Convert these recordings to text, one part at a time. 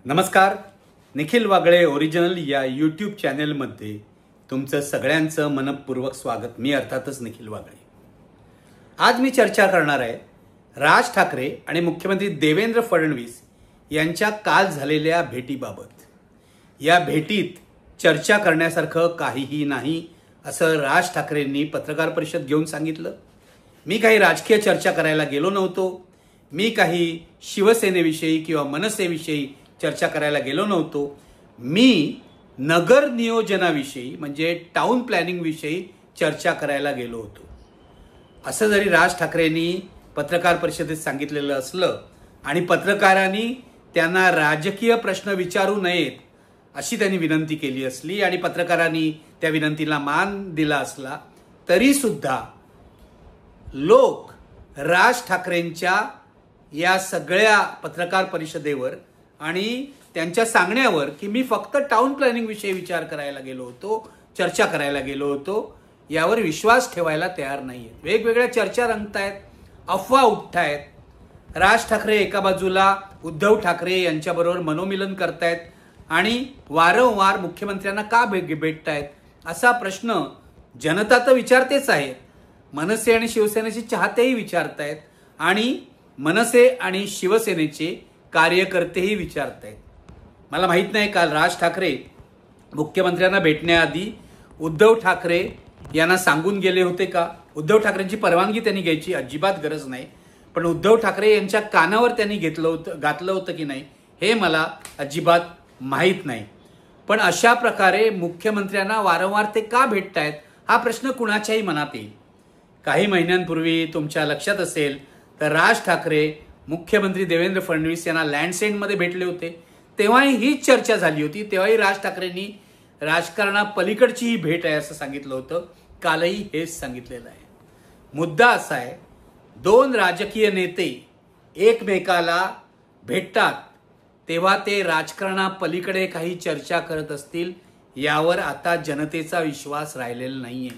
नमस्कार. निखिल वागळे ओरिजिनल या यूट्यूब चॅनेलमध्ये तुमचं सगळ्यांचं मनपूर्वक स्वागत. मी अर्थातच निखिल वागळे. आज मी चर्चा करणार आहे राज ठाकरे आणि मुख्यमंत्री देवेंद्र फडणवीस यांच्या काल झालेल्या भेटीबाबत. या भेटीत चर्चा करण्यासारखं काहीही नाही असं राज ठाकरेंनी पत्रकार परिषद घेऊन सांगितलं. मी काही राजकीय चर्चा करायला गेलो नव्हतो. मी काही शिवसेनेविषयी किंवा मनसेविषयी चर्चा करायला गेलो नव्हतो. मी नगर नियोजनाविषयी म्हणजे टाउन प्लॅनिंग विषयी चर्चा करायला गेलो होतो असं जरी राज ठाकरेंनी पत्रकार परिषदेत सांगितलेलं असलं आणि पत्रकारांनी त्यांना राजकीय प्रश्न विचारू नयेत अशी त्यांनी विनंती केली असली आणि पत्रकारांनी त्या विनंतीला मान दिला असला तरी सुद्धा लोक राज ठाकरेंच्या या सगळ्या पत्रकार परिषदेवर आणि त्यांच्या सांगण्यावर की मी फक्त टाउन प्लॅनिंग विषयी विचार करायला गेलो होतो, चर्चा करायला गेलो होतो, यावर विश्वास ठेवायला तयार नाहीये. वेगवेगळ्या चर्चा रंगतायत, अफवा उठतायत. राज ठाकरे एका बाजूला उद्धव ठाकरे यांच्याबरोबर मनोमिलन करतायत आणि वारंवार मुख्यमंत्र्यांना का भेटतायत असा प्रश्न जनता तर विचारतेच आहे. मनसे आणि शिवसेनेचे चाहतेही विचारतायत आणि मनसे आणि शिवसेनेचे कार्यकर्तेही विचारतायत. मला माहित नाही काल राज ठाकरे मुख्यमंत्र्यांना भेटण्याआधी उद्धव ठाकरे यांना सांगून गेले होते का? उद्धव ठाकरेंची परवानगी त्यांनी घ्यायची अजिबात गरज नाही, पण उद्धव ठाकरे यांच्या कानावर त्यांनी घातलं होतं की नाही हे मला अजिबात माहीत नाही. पण अशा प्रकारे मुख्यमंत्र्यांना वारंवार ते का भेटतायत हा प्रश्न कुणाच्याही मनात येईल. काही महिन्यांपूर्वी तुमच्या लक्षात असेल तर राज ठाकरे मुख्यमंत्री देवेंद्र फडणवीस यांना लँडसेंडमध्ये भेटले होते. तेव्हाही हीच चर्चा झाली होती. तेव्हाही राज ठाकरेंनी राजकारणापलीकडची ही भेट आहे असं सांगितलं होतं. कालही हेच सांगितलेलं आहे. मुद्दा असा आहे, दोन राजकीय नेते एकमेकाला भेटतात तेव्हा ते राजकारणापलीकडे काही चर्चा करत असतील यावर आता जनतेचा विश्वास राहिलेला नाहीये.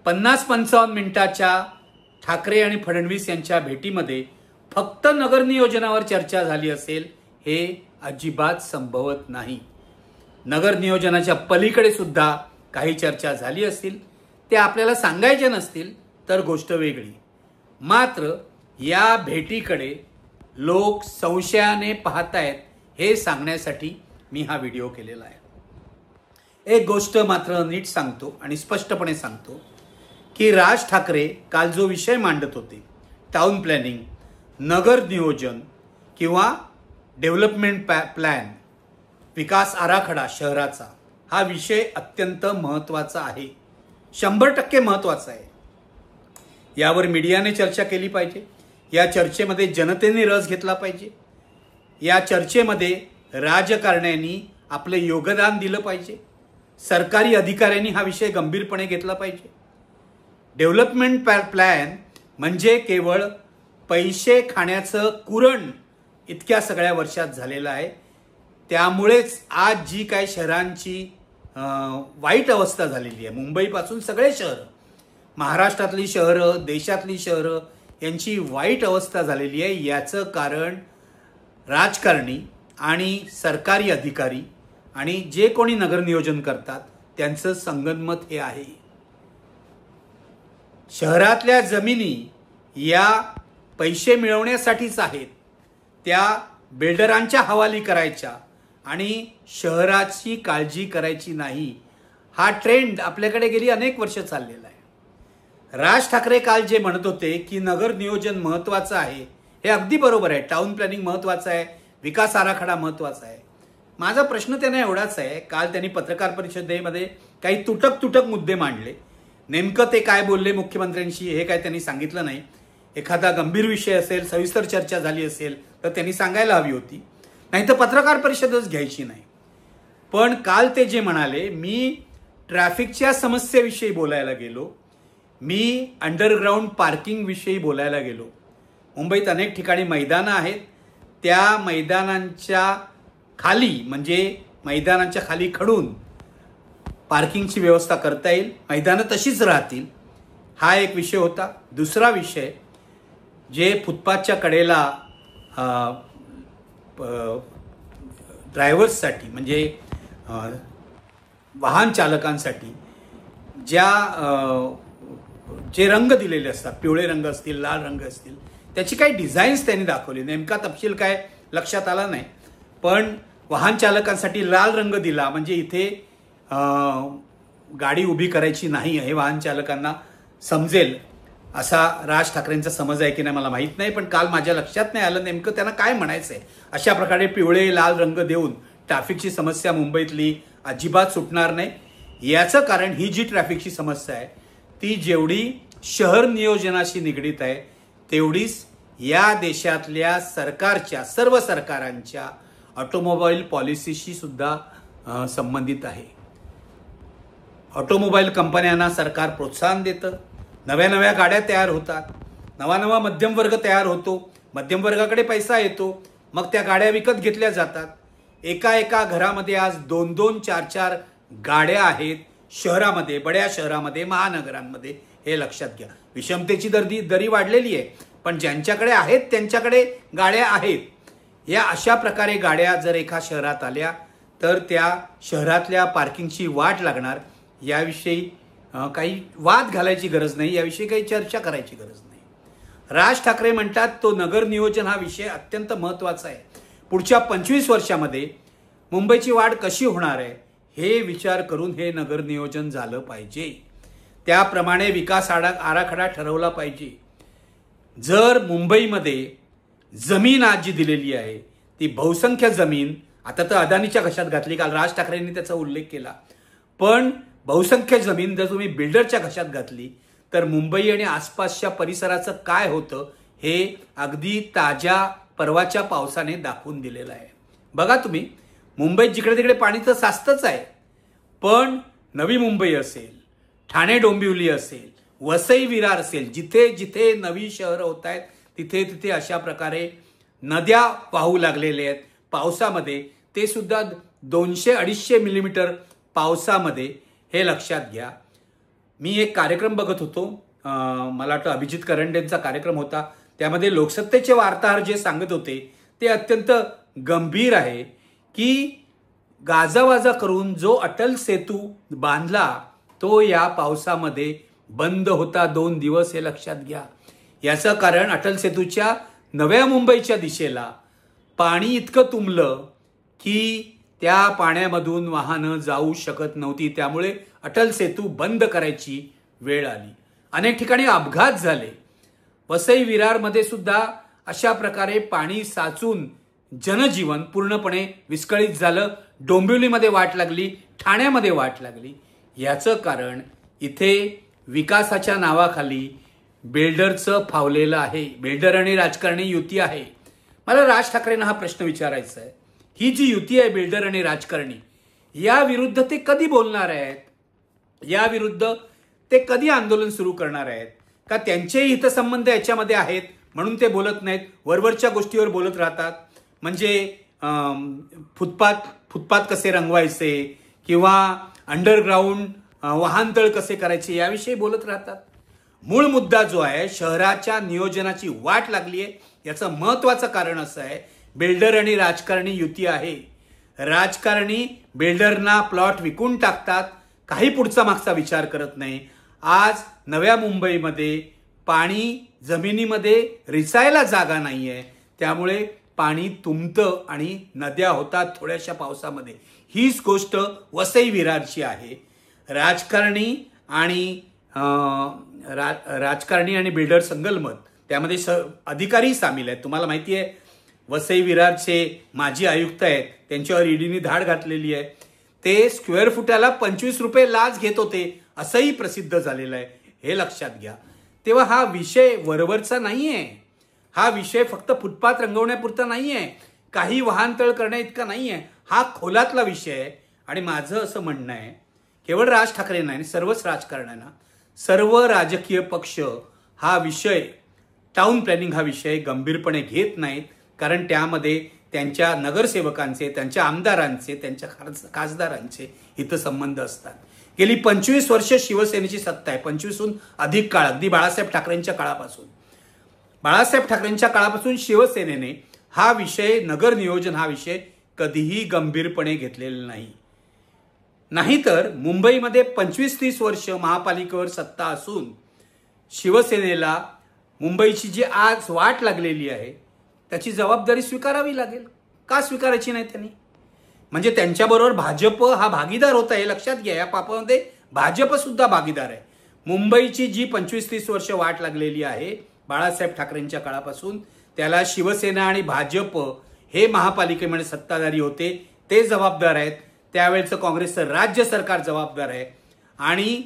50-55 मिनिटाच्या ठाकरे आणि फडणवीस यांच्या भेटीमध्ये फक्त नगर नियोजनावर चर्चा झाली असेल हे अजिबात संभवत नाही. नगर नियोजनाच्या पलीकडे सुद्धा काही चर्चा झाली असतील, ते आपल्याला सांगायच्या नसतील तर गोष्ट वेगळी. मात्र या भेटीकडे लोक संशयाने पाहतायत हे सांगण्यासाठी मी हा व्हिडिओ केलेला आहे. एक गोष्ट मात्र नीट सांगतो आणि स्पष्टपणे सांगतो की राज ठाकरे काल जो विषय मांडत होते टाउन प्लॅनिंग, नगर नियोजन किंवा डेव्हलपमेंट प्लॅन, विकास आराखडा शहराचा, हा विषय अत्यंत महत्त्वाचा आहे. 100% महत्त्वाचा आहे. यावर मीडियाने चर्चा केली पाहिजे. या चर्चेमध्ये जनतेने रस घेतला पाहिजे. या चर्चेमध्ये राजकारण्यांनी आपले योगदान दिलं पाहिजे. सरकारी अधिकाऱ्यांनी हा विषय गंभीरपणे घेतला पाहिजे. डेव्हलपमेंट प्लॅन म्हणजे केवळ पैसे खाण्याचं कुरण इतक्या सगळ्या वर्षात झालेलं आहे. त्यामुळेच आज जी काय शहरांची वाईट अवस्था झालेली आहे, मुंबईपासून सगळे शहरं, महाराष्ट्रातली शहरं, देशातली शहरं यांची वाईट अवस्था झालेली आहे, याचं कारण राजकारणी आणि सरकारी अधिकारी आणि जे कोणी नगर नियोजन करतात त्यांचं संगनमत हे आहे. शहरातल्या जमिनी या पैसे मिळवण्यासाठीच आहेत. त्या बिल्डरांच्या हवाली करायच्या आणि शहराची काळजी करायची नाही, हा ट्रेंड आपल्याकडे गेली अनेक वर्ष चाललेला आहे. राज ठाकरे काल जे म्हणत होते की नगर नियोजन महत्त्वाचं आहे, हे अगदी बरोबर आहे. टाउन प्लॅनिंग महत्त्वाचं आहे, विकास आराखडा महत्त्वाचा आहे. माझा प्रश्न त्यांना एवढाच आहे, काल त्यांनी पत्रकार परिषदेमध्ये काही तुटक मुद्दे मांडले. नेमकं ते काय बोलले मुख्यमंत्र्यांशी हे काय त्यांनी सांगितलं नाही. एखादा गंभीर विषय असेल, सविस्तर चर्चा झाली असेल तर त्यांनी सांगायला हवी होती, नाही तर पत्रकार परिषदच घ्यायची नाही. पण काल ते जे म्हणाले, मी ट्रॅफिकच्या समस्येविषयी बोलायला गेलो, मी अंडरग्राऊंड पार्किंग विषयी बोलायला गेलो. मुंबईत अनेक ठिकाणी मैदानं आहेत, त्या मैदानांच्या खाली म्हणजे मैदानांच्या खाली खडून पार्किंगची व्यवस्था करता येईल, मैदानं तशीच राहतील, हा एक विषय होता. दुसरा विषय जे फुटपाथच्या कडेला ड्रायव्हर्ससाठी म्हणजे वाहन चालकांसाठी जे रंग दिलेले असतात, पिवळे रंग असतील, लाल रंग असतील, त्याची काही डिझाईन्स त्यांनी दाखवली. नेमका तपशील काय लक्षात आला नाही, पण वाहन चालकांसाठी लाल रंग दिला म्हणजे इथे गाडी उभी करायची नाही हे वाहन चालकांना समजेल असा राज ठाकरेंचा समज आहे की नाही मला माहीत नाही, पण काल माझ्या लक्षात नाही आलं नेमकं त्यांना काय म्हणायचं आहे. अशा प्रकारे पिवळे लाल रंग देऊन ट्रॅफिकची समस्या मुंबईतली अजिबात सुटणार नाही. याचं कारण ही जी ट्रॅफिकची समस्या आहे ती जेवढी शहर नियोजनाशी निगडीत आहे तेवढीच या देशातल्या सरकारच्या सर्व सरकारांच्या ऑटोमोबाईल पॉलिसीशी सुद्धा संबंधित आहे. ऑटोमोबाईल कंपन्यांना सरकार प्रोत्साहन देतं, नव्या नव्या गाड्या तयार होतात, नवा नवा मध्यम वर्ग तयार होतो, मध्यम वर्गाकडे पैसा येतो, मग त्या गाड्या विकत घेतल्या जातात. एका घरामध्ये आज 2-2, 4-4 गाड्या आहेत शहरामध्ये, बड्या शहरामध्ये, महानगरांमध्ये. हे लक्षात घ्या. विषमतेची दरी वाढलेली आहे, पण ज्यांच्याकडे आहेत त्यांच्याकडे गाड्या आहेत. या अशा प्रकारे गाड्या जर एका शहरात आल्या तर त्या शहरातल्या पार्किंगची वाट लागणार. याविषयी काही वाद घालायची गरज नाही, याविषयी काही चर्चा करायची गरज नाही. राज ठाकरे म्हणतात तो नगर नियोजन हा विषय अत्यंत महत्त्वाचा आहे. पुढच्या 25 वर्षामध्ये मुंबईची वाढ कशी होणार आहे हे विचार करून हे नगर नियोजन झालं पाहिजे. त्याप्रमाणे विकास आराखडा ठरवला पाहिजे. जर मुंबईमध्ये जमीन आज जी दिलेली आहे ती बहुसंख्य जमीन, आता तर अदानीच्या घशात घातली, काल राज ठाकरेंनी त्याचा उल्लेख केला, पण बहुसंख्य जमीन जर तुम्ही बिल्डरच्या घशात घातली तर मुंबई आणि आसपासच्या परिसराचं काय होतं हे अगदी ताज्या परवाच्या पावसाने दाखवून दिलेलं आहे. बघा तुम्ही, मुंबईत जिकडे तिकडे पाणी तर साचतच आहे, पण नवी मुंबई असेल, ठाणे डोंबिवली असेल, वसई विरार असेल, जिथे जिथे नवी शहरं होत आहेत तिथे तिथे अशा प्रकारे नद्या वाहू लागलेल्या आहेत पावसामध्ये. ते सुद्धा 200-250 मिलीमीटर पावसामध्ये. हे लक्षात घ्या. मी एक कार्यक्रम बघत होतो, मला वाटतं अभिजित करंडेंचा कार्यक्रम होता. त्यामध्ये लोकसत्तेचे वार्ताहर जे सांगत होते ते अत्यंत गंभीर आहे की गाजावाजा करून जो अटल सेतू बांधला तो या पावसामध्ये बंद होता 2 दिवस. हे लक्षात घ्या. याचं कारण अटल सेतूच्या नव्या मुंबईच्या दिशेला पाणी इतकं तुंबलं की त्या पाण्यामधून वाहनं जाऊ शकत नव्हती. त्यामुळे अटल सेतू बंद करायची वेळ आली. अनेक ठिकाणी अपघात झाले. वसई विरारमध्ये सुद्धा अशा प्रकारे पाणी साचून जनजीवन पूर्णपणे विस्कळीत झालं. डोंबिवलीमध्ये वाट लागली, ठाण्यामध्ये वाट लागली. याचं कारण इथे विकासाच्या नावाखाली बिल्डरचं फावलेलं आहे. बिल्डर आणि राजकारणी युती आहे. मला राज ठाकरेंना हा प्रश्न विचारायचा आहे, ही जी युती आहे बिल्डर आणि राजकारणी, या विरुद्ध ते कधी बोलणार आहेत? या विरुद्ध ते कधी आंदोलन सुरू करणार आहेत? का त्यांचेही हितसंबंध याच्यामध्ये आहेत म्हणून ते बोलत नाहीत, वरवरच्या गोष्टीवर बोलत राहतात? म्हणजे फुटपाथ कसे रंगवायचे किंवा अंडरग्राऊंड वाहनतळ कसे करायचे याविषयी बोलत राहतात. मूळ मुद्दा जो आहे, शहराच्या नियोजनाची वाट लागली आहे, याचं महत्वाचं कारण असं आहे, बिल्डर आणि राजकारणी युती आहे. राजकारणी बिल्डरना प्लॉट विकून टाकतात, काही पुढचा मागचा विचार करत नाही. आज नव्या मुंबईमध्ये पाणी जमिनीमध्ये रिसायला जागा नाहीये, त्यामुळे पाणी तुंबतं आणि नद्या होतात थोड्याशा पावसामध्ये. हीच गोष्ट वसई विरारची आहे. राजकारणी आणि बिल्डर संगनमत, त्यामध्ये अधिकारी सामील आहेत. तुम्हाला माहिती आहे वसई विरारचे माजी आयुक्त आहेत, त्यांच्यावर ईडीने धाड घातलेली आहे. ते स्क्वेअर फुटाला 25 रुपये लाच घेत होते असंही प्रसिद्ध झालेलं आहे. हे लक्षात घ्या. तेव्हा हा विषय वरवरचा नाहीये. हा विषय फक्त फुटपाथ रंगवण्यापुरता नाहीये, काही वाहनतळ करण्या इतका नाहीये. हा खोलातला विषय आहे. आणि माझं असं म्हणणं आहे, केवळ राज ठाकरे नाही, सर्वच राजकारण्यांना, सर्व राजकीय पक्ष हा विषय, टाउन प्लॅनिंग हा विषय गंभीरपणे घेत नाहीत. कारण त्यामध्ये त्यांच्या नगरसेवकांचे, त्यांच्या आमदारांचे, त्यांच्या खासदारांचे हितसंबंध असतात. गेली 25 वर्ष शिवसेनेची सत्ता आहे, 25हून अधिक काळ, अगदी बाळासाहेब ठाकरेंच्या काळापासून शिवसेनेने हा विषय, नगर नियोजन हा विषय कधीही गंभीरपणे घेतलेलं नाही. नाहीतर मुंबईमध्ये 25-30 वर्ष महापालिकेवर सत्ता असून शिवसेनेला मुंबईची जी आज वाट लागलेली आहे त्याची जबाबदारी स्वीकारावी लागेल. का स्वीकारायची नाही त्यांनी? म्हणजे त्यांच्याबरोबर भाजप हा भागीदार होता हे लक्षात घ्या. या पापामध्ये भाजप सुद्धा भागीदार आहे. मुंबईची जी 25-30 वर्ष वाट लागलेली आहे बाळासाहेब ठाकरेंच्या काळापासून, त्याला शिवसेना आणि भाजप हे महापालिकेमध्ये सत्ताधारी होते ते जबाबदार आहेत. त्यावेळेचं काँग्रेसचं राज्य सरकार जबाबदार आहे आणि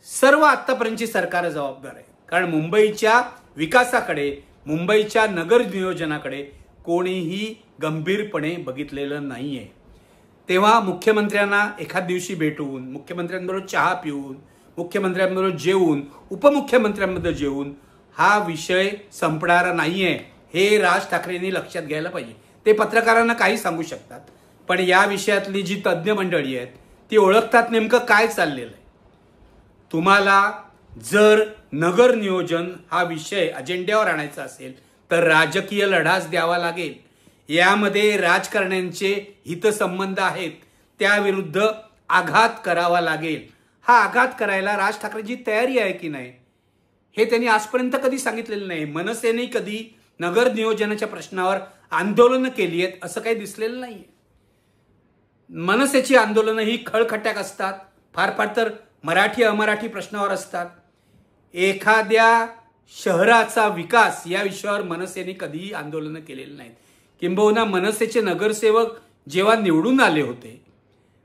सर्व आत्तापर्यंतची सरकार जबाबदार आहे. कारण मुंबईच्या विकासाकडे, मुंबईच्या नगर नियोजनाकडे कोणीही गंभीरपणे बघितलेलं नाहीये. तेव्हा मुख्यमंत्र्यांना एखाद दिवशी भेटून, मुख्यमंत्र्यांबरोबर चहा पिऊन, मुख्यमंत्र्यांबरोबर जेवून, उपमुख्यमंत्र्यांमध्ये जेवून हा विषय संपणारा नाहीये हे राज ठाकरेंनी लक्षात घ्यायला पाहिजे. ते पत्रकारांना काही सांगू शकतात, पण या विषयातली जी तज्ज्ञ मंडळी आहेत ती ओळखतात नेमकं काय चाललेलं आहे. तुम्हाला जर नगर नियोजन हा विषय अजेंड्यावर आणायचा असेल तर राजकीय लढाच द्यावा लागेल. यामध्ये राजकारण्यांचे हितसंबंध आहेत, त्याविरुद्ध आघात करावा लागेल. हा आघात करायला राज ठाकरेंची तयारी आहे की नाही हे त्यांनी आजपर्यंत कधी सांगितलेलं नाही. मनसेने कधी नगर नियोजनाच्या प्रश्नावर आंदोलनं केली आहेत असं काही दिसलेलं नाहीये. मनसेची आंदोलनं ही खळखट्याक असतात, फार फार तर मराठी अमराठी प्रश्नावर असतात. एखाद्या शहराचा विकास या विषयावर मनसेने कधीही आंदोलनं केलेली नाहीत. किंबहुना मनसेचे नगरसेवक जेव्हा निवडून आले होते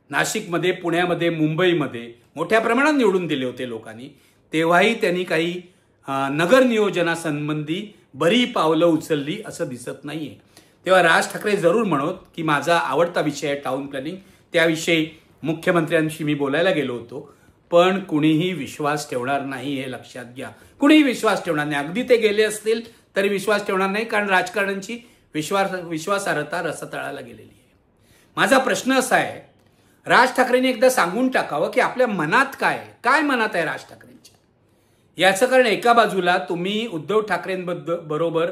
नाशिकमध्ये, पुण्यामध्ये, मुंबईमध्ये मोठ्या प्रमाणात निवडून दिले होते लोकांनी, तेव्हाही त्यांनी काही नगर नियोजनासंबंधी बरी पावलं उचलली असं दिसत नाहीये. तेव्हा राज ठाकरे जरूर म्हणत की माझा आवडता विषय आहे टाउन प्लॅनिंग, त्याविषयी मुख्यमंत्र्यांशी मी बोलायला गेलो होतो, पण कुणीही विश्वास ठेवणार नाही हे लक्षात घ्या. कुणीही विश्वास ठेवणार नाही. अगदी ते गेले असतील तरी विश्वास ठेवणार नाही, कारण राजकारण्यांची विश्वासार्हता रसातळाला गेलेली आहे. माझा प्रश्न असा आहे, राज ठाकरेंनी एकदा सांगून टाकावं की आपल्या मनात काय मनात आहे राज ठाकरेंच्या. याचं कारण एका बाजूला तुम्ही उद्धव ठाकरेंबरोबर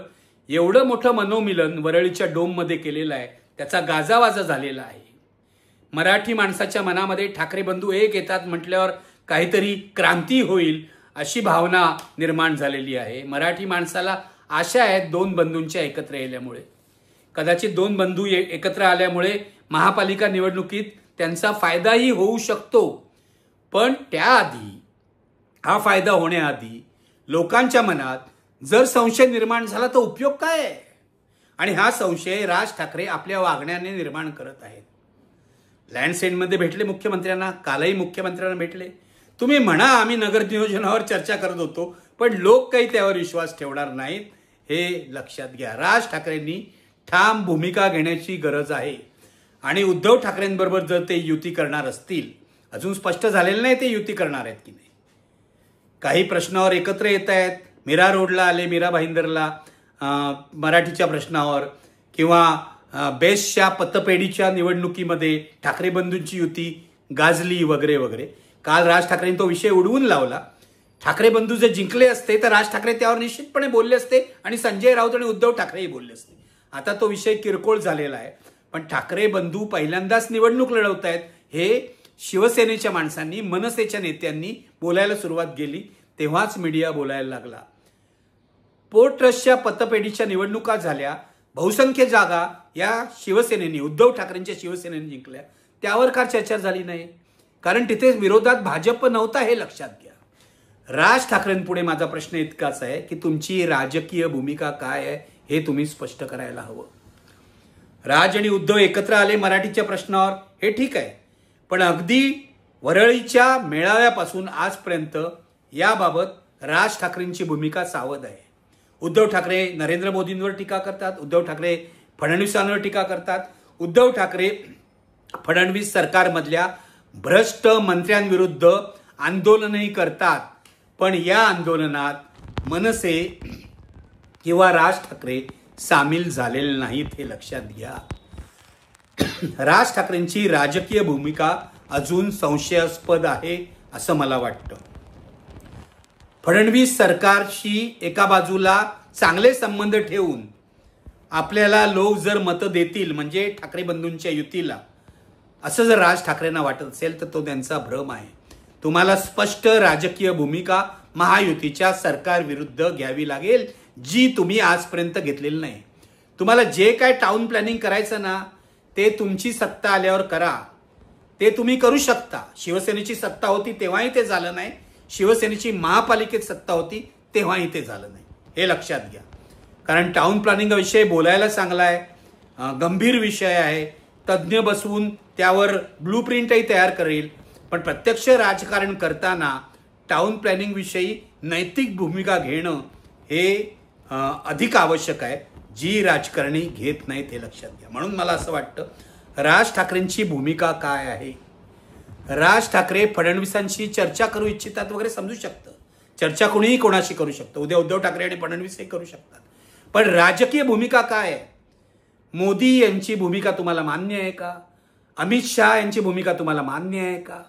एवढं मोठं मनोमिलन वरळीच्या डोममध्ये केलेलं आहे, त्याचा गाजावाजा झालेला आहे. मराठी माणसाच्या मनामध्ये ठाकरे बंधू एक येतात म्हटल्यावर काहीतरी क्रांती होईल अशी भावना निर्माण झालेली आहे. मराठी माणसाला आशा आहेत दोन बंधूंच्या एकत्र येण्यामुळे. कदाचित दोन बंधू एकत्र आल्यामुळे महापालिका निवडणुकीत त्यांचा फायदाही होऊ शकतो, पण त्याआधी, हा फायदा होण्याआधी लोकांच्या मनात जर संशय निर्माण झाला तर उपयोग काय आहे? आणि हा संशय राज ठाकरे आपल्या वागण्याने निर्माण करत आहेत. लँडसेंडमध्ये भेटले मुख्यमंत्र्यांना, कालही मुख्यमंत्र्यांना भेटले. तुम्ही म्हणा आम्ही नगर नियोजनावर चर्चा करत होतो, पण लोक काही त्यावर विश्वास ठेवणार नाहीत हे लक्षात घ्या. राज ठाकरेंनी ठाम भूमिका घेण्याची गरज आहे. आणि उद्धव ठाकरेंबरोबर जर ते युती करणार असतील, अजून स्पष्ट झालेलं नाही ते युती करणार आहेत की नाही. काही प्रश्नावर एकत्र येत आहेत, मीरा रोडला आले, मीरा भाईंदरला, मराठीच्या प्रश्नावर, किंवा बेस्टच्या पतपेढीच्या निवडणुकीमध्ये ठाकरे बंधूंची युती गाजली वगैरे वगैरे. काल राज ठाकरेंनी तो विषय उडवून लावला. ठाकरे बंधू जर जिंकले असते तर राज ठाकरे त्यावर निश्चितपणे बोलले असते आणि संजय राऊत आणि उद्धव ठाकरेही बोलले असते. आता तो विषय किरकोळ झालेला आहे, पण ठाकरे बंधू पहिल्यांदाच निवडणूक लढवत आहेत हे शिवसेनेच्या माणसांनी, मनसेच्या नेत्यांनी बोलायला सुरुवात केली, तेव्हाच मीडिया बोलायला लागला. पोर्ट ट्रस्टच्या पतपेढीच्या निवडणुका झाल्या, बहुसंख्य जागा या शिवसेनेने, उद्धव ठाकरेंच्या शिवसेनेने जिंकल्या, त्यावर का चर्चा झाली नाही? कारण तिथे विरोधात भाजप नव्हता हे लक्षात घ्या. राज ठाकरेंपुढे माझा प्रश्न इतकाच आहे की तुमची राजकीय भूमिका काय आहे हे तुम्ही स्पष्ट करायला हवं. राज आणि उद्धव एकत्र आले मराठीच्या प्रश्नावर, हे ठीक आहे, पण अगदी वरळीच्या मेळाव्यापासून आजपर्यंत याबाबत राज ठाकरेंची भूमिका सावध आहे. उद्धव ठाकरे नरेंद्र मोदींवर टीका करतात, उद्धव ठाकरे फडणवीसांवर टीका करतात, उद्धव ठाकरे फडणवीस सरकारमधल्या भ्रष्ट मंत्र्यांविरुद्ध आंदोलनही करतात. पण या आंदोलनात मनसे किंवा राज ठाकरे सामील झालेले नाहीत हे लक्षात घ्या. राज ठाकरेंची राजकीय भूमिका अजून संशयास्पद आहे असं मला वाटतं. फडणवीस सरकारशी एका बाजूला चांगले संबंध ठेवून आपल्याला लोक जर मतं देतील म्हणजे ठाकरे बंधूंच्या युतीला, असं जर राज ठाकरेंना वाटत असेल तर तो त्यांचा भ्रम आहे. तुम्हाला स्पष्ट राजकीय भूमिका महायुतीच्या सरकारविरुद्ध घ्यावी लागेल, जी तुम्ही आजपर्यंत घेतलेली नाही. तुम्हाला जे काय टाउन प्लॅनिंग करायचं ना, ते तुमची सत्ता आल्यावर करा. ते तुम्ही करू शकता. शिवसेनेची सत्ता होती तेव्हाही ते झालं नाही. शिवसेनेची महापालिकेत सत्ता होती तेव्हाही ते झालं नाही. हे लक्षात घ्या. कारण टाउन प्लॅनिंगविषयी बोलायला चांगला आहे, गंभीर विषय आहे. तज्ज्ञ बसवून त्यावर ब्लूप्रिंटही तयार करेल. पण प्रत्यक्ष राजकारण करताना टाउन प्लॅनिंग विषयी नैतिक भूमिका घेणं हे अधिक आवश्यक आहे, जी राजकारणी घेत नाहीत. हे लक्षात घ्या. म्हणून मला असं वाटतं, राज ठाकरेंची भूमिका काय आहे. राज ठाकरे फडणवीसांशी चर्चा करू इच्छितात वगैरे समजू शकतं. चर्चा कोणीही कोणाशी करू शकतं. उद्या उद्धव ठाकरे आणि फडणवीस हे करू शकतात. पण राजकीय भूमिका काय आहे. मोदी यांची भूमिका तुम्हाला मान्य आहे का. अमित शहा यांची भूमिका तुम्हाला मान्य आहे का.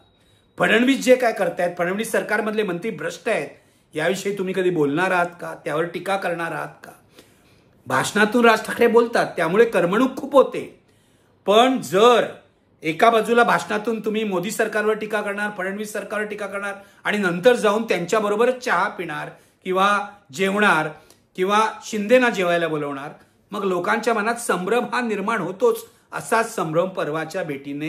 फडणवीस जे काय करतायत, फडणवीस सरकारमधले मंत्री भ्रष्ट आहेत, याविषयी तुम्ही कधी बोलणार आहात का. त्यावर टीका करणार आहात का. भाषणातून राज ठाकरे बोलतात, त्यामुळे करमणूक खूप होते. पण जर एका बाजूला भाषणातून तुम्ही मोदी सरकारवर टीका करणार, फडणवीस सरकारवर टीका करणार आणि नंतर जाऊन त्यांच्याबरोबरच चहा पिणार किंवा जेवणार किंवा शिंदेना जेवायला बोलवणार, मग लोकांच्या मनात संभ्रम हा निर्माण होतोच. असाच संभ्रम परवाच्या भेटीने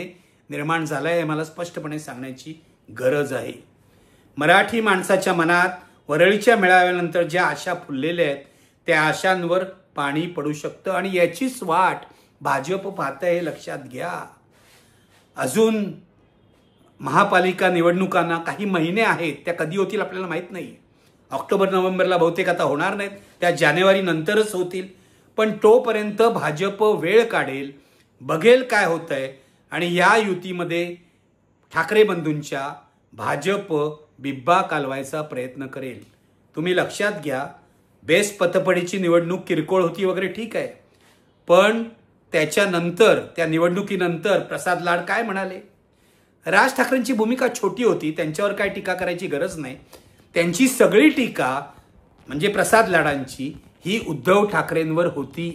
निर्माण झालाय, हे मला स्पष्टपणे सांगण्याची गरज आहे. मराठी माणसाच्या मनात वरळीच्या मेळाव्यानंतर ज्या आशा फुललेल्या आहेत, त्या आशांवर पाणी पडू शकतं आणि याचीच वाट भाजप पाहतंय, हे लक्षात घ्या. अजून महापालिका निवडणुकांना काही महिने आहेत. त्या कधी होतील आपल्याला माहीत नाही. ऑक्टोबर नोव्हेंबरला बहुतेक आता होणार नाहीत, त्या जानेवारी नंतरच होतील. पण तोपर्यंत भाजप वेळ काढेल, बघेल काय होतंय आणि या युतीमध्ये ठाकरे बंधूंच्या भाजप बिब्बा कालवायचा प्रयत्न करेल. तुम्ही लक्षात घ्या, बेस्ट पतपडीची निवडणूक किरकोळ होती वगैरे ठीक आहे, पण त्याच्यानंतर त्या निवडणुकीनंतर प्रसाद लाड काय म्हणाले. राज ठाकरेंची भूमिका छोटी होती, त्यांच्यावर काय टीका करायची गरज नाही. त्यांची सगळी टीका म्हणजे प्रसाद लाडांची ही उद्धव ठाकरेंवर होती.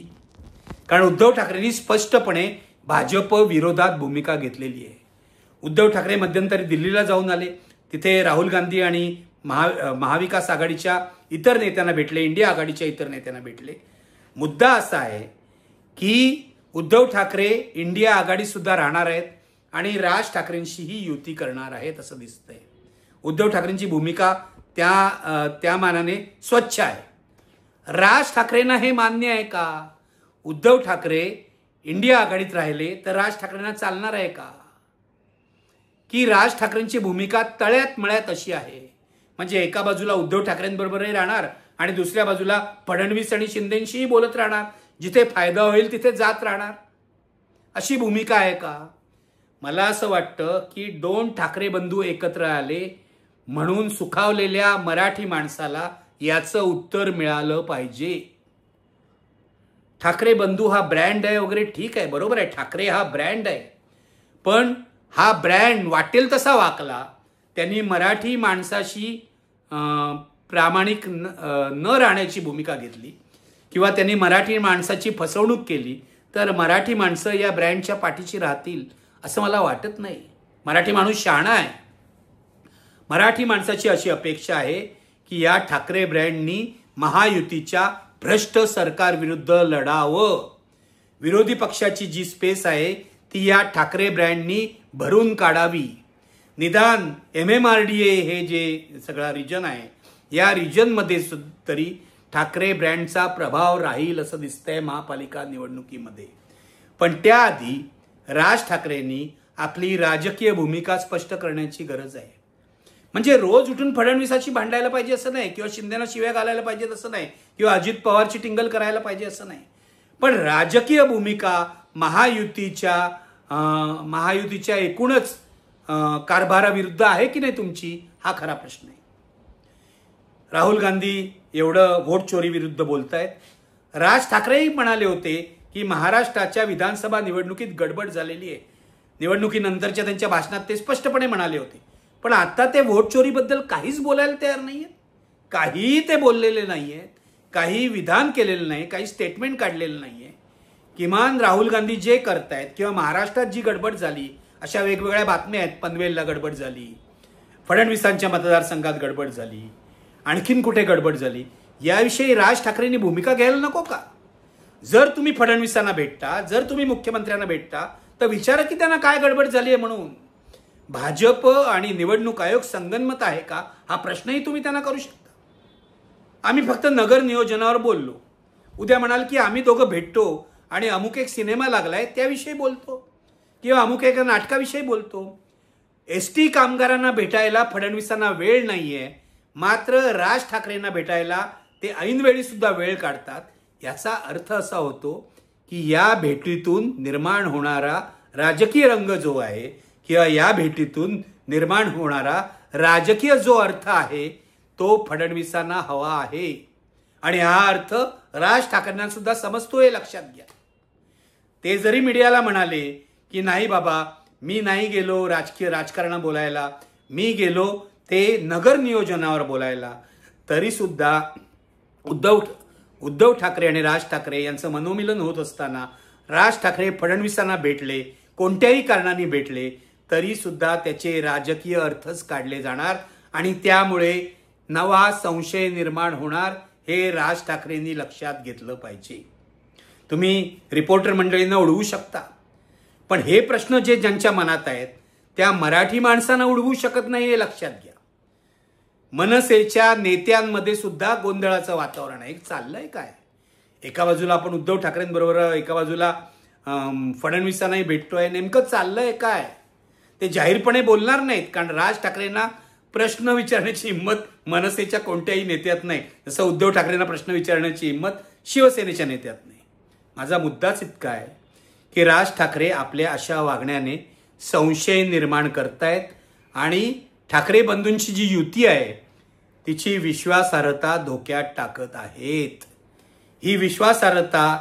कारण उद्धव ठाकरेंनी स्पष्टपणे भाजप विरोधात भूमिका घेतलेली आहे. उद्धव ठाकरे मध्यंतरी दिल्लीला जाऊन आले, तिथे राहुल गांधी आणि महाविकास आघाडीच्या इतर नेत्यांना भेटले, इंडिया आघाडीच्या इतर नेत्यांना भेटले. मुद्दा असा आहे की उद्धव ठाकरे इंडिया आघाडी सुद्धा राहणार आहेत आणि राज ठाकरेंशीही युती करणार आहेत असं दिसतंय. उद्धव ठाकरेंची भूमिका त्या मानाने स्वच्छ आहे. राज ठाकरेंना हे मान्य आहे का. उद्धव ठाकरे इंडिया आघाडीत राहिले तर राज ठाकरेंना चालणार आहे का. की राज ठाकरेंची भूमिका तळ्यात मळ्यात अशी आहे, म्हणजे एका बाजूला उद्धव ठाकरेंबरोबरही राहणार आणि दुसऱ्या बाजूला फडणवीस आणि शिंदेंशीही बोलत राहणार, जिथे फायदा होईल तिथे जात राहणार, अशी भूमिका आहे का. मला असं वाटतं की दोन ठाकरे बंधू एकत्र आले म्हणून सुखावलेल्या मराठी माणसाला याचं उत्तर मिळालं पाहिजे. ठाकरे बंधू हा ब्रँड आहे वगैरे ठीक आहे, बरोबर आहे, ठाकरे हा ब्रँड आहे. पण हा ब्रँड वाटेल तसा वाकला, त्यांनी मराठी माणसाशी प्रामाणिक न राहण्याची भूमिका घेतली किंवा त्यांनी मराठी माणसाची फसवणूक केली, तर मराठी माणसं या ब्रँडच्या पाठीशी राहतील असं मला वाटत नाही. मराठी माणूस शहाणा आहे. मराठी माणसाची अशी अपेक्षा आहे की या ठाकरे ब्रँडनी महायुतीच्या भ्रष्ट सरकारविरुद्ध लढावं. विरोधी पक्षाची जी स्पेस आहे ती या ठाकरे ब्रँडनी भरून काढावी. निदान MMRDA हे जे सगळा रिजन आहे, या रिजनमध्ये तरी ठाकरे ब्रँडचा प्रभाव राहील असं दिसतंय महापालिका निवडणुकीमध्ये. पण त्याआधी राज ठाकरेंनी आपली राजकीय भूमिका स्पष्ट करण्याची गरज आहे. म्हणजे रोज उठून फडणवीसाची भांडायला पाहिजे असं नाही, किंवा शिंदेना शिव्या घालायला पाहिजे असं नाही, किंवा अजित पवारची टिंगल करायला पाहिजे असं नाही. पण राजकीय भूमिका महायुतीच्या एकूणच कारभाराविरुद्ध आहे की नाही तुमची, हा खरा प्रश्न आहे. राहुल गांधी एवढं व्होट चोरी विरुद्ध बोलतायत. राज ठाकरेही म्हणाले होते की महाराष्ट्राच्या विधानसभा निवडणुकीत गडबड झालेली आहे. निवडणुकीनंतरच्या त्यांच्या भाषणात ते स्पष्टपणे म्हणाले होते. पण आता ते व्होट चोरीबद्दल काहीच बोलायला तयार नाहीयेत. काही ते बोललेले नाहीयेत, काही विधान केलेलं नाही, काही स्टेटमेंट काढलेलं नाहीये. किमान राहुल गांधी जे करतायत किंवा महाराष्ट्रात जी गडबड झाली, अशा वेगवेगळ्या बातम्या आहेत, पनवेलला गडबड झाली, फडणवीसांच्या मतदारसंघात गडबड झाली, आणखीन कुठे गडबड झाली, याविषयी राज ठाकरेंनी भूमिका घ्यायला नको का? जर तुम्ही फडणवीसांना भेटता, जर तुम्ही मुख्यमंत्र्यांना भेटता, तर विचारा की त्यांना काय गडबड झाली आहे म्हणून. भाजप आणि निवडणूक आयोग संगनमत आहे का, हा प्रश्नही तुम्ही त्यांना करू शकता. आम्ही फक्त नगर नियोजनावर बोललो. उद्या म्हणाल की आम्ही दोघं भेटतो आणि अमुक एक सिनेमा लागलाय त्याविषयी बोलतो किंवा अमुक एका नाटकाविषयी बोलतो. एसटी कामगारांना भेटायला फडणवीसांना वेळ नाहीये, मात्र राज ठाकरेंना भेटायला ते ऐनवेळी सुद्धा वेळ काढतात. याचा अर्थ असा होतो की या भेटीतून निर्माण होणारा राजकीय रंग जो आहे किंवा या भेटीतून निर्माण होणारा राजकीय जो अर्थ आहे तो फडणवीसांना हवा आहे आणि हा अर्थ राज ठाकरेंना सुद्धा समजतोय, लक्षात घ्या. ते जरी मीडियाला म्हणाले की नाही बाबा मी नाही गेलो राजकारण बोलायला, मी गेलो ते नगर नियोजनावर बोलायला, तरी सुद्धा उद्धव ठाकरे आणि राज ठाकरे यांचं मनोमिलन होत असताना राज ठाकरे फडणवीसांना भेटले, कोणत्याही कारणाने भेटले, तरी सुद्धा त्याचे राजकीय अर्थच काढले जाणार आणि त्यामुळे नवा संशय निर्माण होणार. हे राज ठाकरेंनी लक्षात घेतलं पाहिजे. तुम्ही रिपोर्टर मंडळींना उडवू शकता, पण हे प्रश्न जे ज्यांच्या मनात आहेत त्या मराठी माणसांना उडवू शकत नाही, हे लक्षात घ्या. मनसेच्या नेत्यांमध्ये सुद्धा गोंधळाचं वातावरण आहे. चाललंय काय? एका बाजूला आपण उद्धव ठाकरेंबरोबर, एका बाजूला फडणवीसांनाही भेटतोय. नेमकं चाललंय काय? ते जाहीरपणे बोलणार नाहीत, कारण राज ठाकरेंना प्रश्न विचारण्याची हिंमत मनसेच्या कोणत्याही नेत्यात नाही, जसं उद्धव ठाकरेंना प्रश्न विचारण्याची हिंमत शिवसेनेच्या नेत्यात नाही. माझा मुद्दाच इतका आहे की राज ठाकरे आपल्या अशा वागण्याने संशय निर्माण करतायत आणि ठाकरे बंधूंची जी युती आहे तिची विश्वासार्हता धोक्यात टाकत आहेत. ही विश्वासार्हता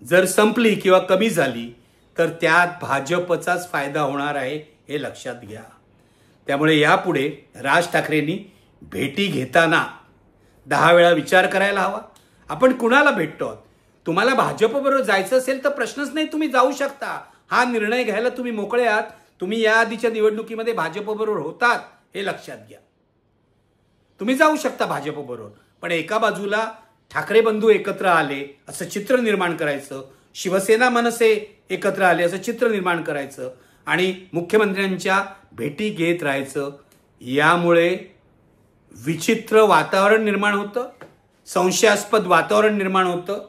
जर संपली किंवा कमी झाली तर त्यात भाजपचाच फायदा होणार आहे, हे लक्षात घ्या. त्यामुळे यापुढे राज ठाकरेंनी भेटी घेताना 10 वेळा विचार करायला हवा. आपण कुणाला भेटतो? तुम्हाला भाजपबरोबर जायचं असेल तर प्रश्नच नाही, तुम्ही जाऊ शकता. हा निर्णय घ्यायला तुम्ही मोकळे आहात. तुम्ही या आधीच्या निवडणुकीमध्ये भाजपबरोबर होतात, हे लक्षात घ्या. तुम्ही जाऊ शकता भाजपबरोबर, पण एका बाजूला ठाकरे बंधू एकत्र आले असं चित्र निर्माण करायचं, शिवसेना मनसे एकत्र आले असं चित्र निर्माण करायचं आणि मुख्यमंत्र्यांच्या भेटी घेत राहायचं. यामुळे विचित्र वातावरण निर्माण होतं, संशयास्पद वातावरण निर्माण होतं.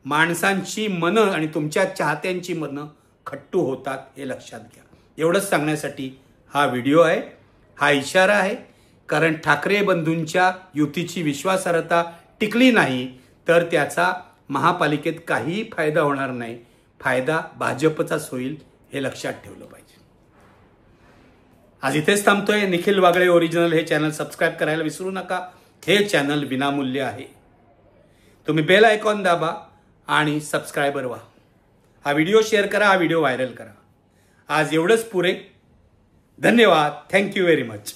माणसांची मनं आणि तुमच्या चाहत्यांची मनं खट्टू होतात, हे लक्षात घ्या. एवढंच सांगण्यासाठी हा व्हिडिओ आहे, हा इशारा आहे. कारण ठाकरे बंधूंच्या युतीची विश्वासार्हता टिकली नाही तर त्याचा महापालिकेत काहीही फायदा होणार नाही. फायदा भाजपचाच होईल, हे लक्षात ठेवलं पाहिजे. आज इथेच थांबतोय. निखिल वागळे ओरिजिनल हे चॅनल सबस्क्राईब करायला विसरू नका. हे चॅनल विनामूल्य आहे. तुम्ही बेल आयकॉन दाबा आणि सबस्क्रायबर व्हा. हा व्हिडिओ शेअर करा, हा व्हिडिओ व्हायरल करा. आज एवढंच पुरे. धन्यवाद. Thank you very much.